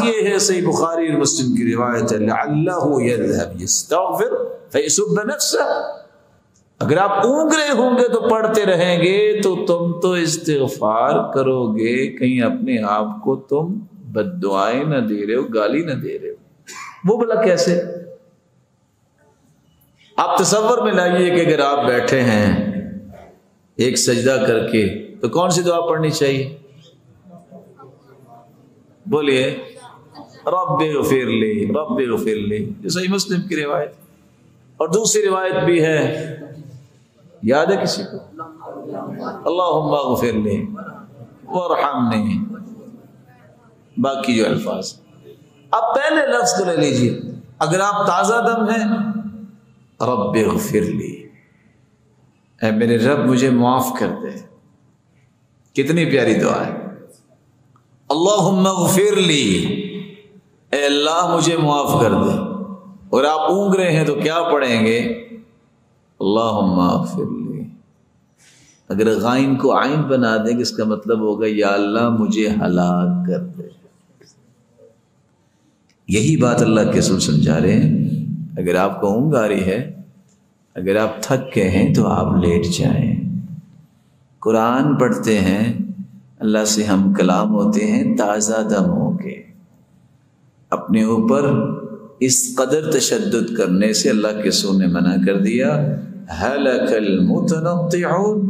یہ ہے، صحیح بخاری اور مسلم کی روایت ہے، لعلہ یذهب یستغفر فیسب نفسہ، اگر آپ اونگ رہے ہوں گے تو پڑھتے رہیں گے تو تم تو استغفار کرو گے، کہیں اپنے آپ کو تم بد دعائیں نہ دے رہے ہو، گالی نہ دے رہے ہو۔ وہ بلا کیسے؟ آپ تصور میں لائیے کہ اگر آپ بیٹھے ہیں ایک سجدہ کر کے تو کون سی دعا پڑھنی چاہیے؟ بولیے رب اغفر لی، رب اغفر لی، یہ صحیح مسلم کی روایت۔ اور دوسری روایت بھی ہے، یاد ہے کسی کو؟ اللہم اغفر لی وارحمنی، باقی جو الفاظ۔ اب پہلے لفظ کو لے لیجیے، اگر آپ تازہ دم ہیں، رب اغفر لی، اے میرے رب مجھے معاف کر دے، کتنی پیاری دعا ہے۔ اللہم اغفر لی، اے اللہ مجھے معاف کر دے۔ اور آپ اونگ رہے ہیں تو کیا پڑھیں گے؟ اللہم اغفر لی۔ اگر غائن کو عین بنا دیں گے اس کا مطلب ہوگا یا اللہ مجھے ہلاک کر دے۔ یہی بات اللہ کے رسول سمجھا رہے ہیں، اگر آپ کو اونگ آ رہی ہے، اگر آپ تھک گئے ہیں تو آپ لیٹ جائیں، قرآن پڑھتے ہیں، اللہ سے ہم کلام ہوتے ہیں، تازہ دم ہو کے اپنے اوپر اس قدر تشدد کرنے سے اللہ کے رسول نے منع کر دیا۔ ہلک المتنطعون،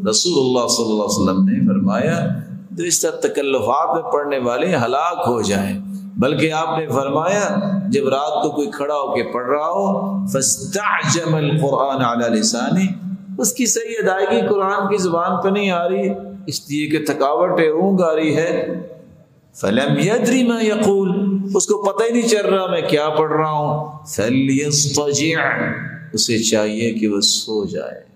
رسول اللہ صلی اللہ علیہ وسلم نے فرمایا جو اس طرح تکلفات میں پڑھنے والے ہلاک ہو جائیں، بلکہ آپ نے فرمایا جب رات کو کوئی کھڑا ہو کے پڑھ رہا ہو فاستعجم القرآن علی لسانی، اس کی صحیح ادائیگی قرآن کی زبان پہ نہیں آ رہی اس لیے کہ تھکاوٹ ہے، اونگ آ رہی ہے، فلم یدری ما یقول، اس کو پتہ ہی نہیں چل رہا میں کیا پڑھ رہا ہوں، فلیضطجع، اسے چاہیے کہ وہ سو جائے۔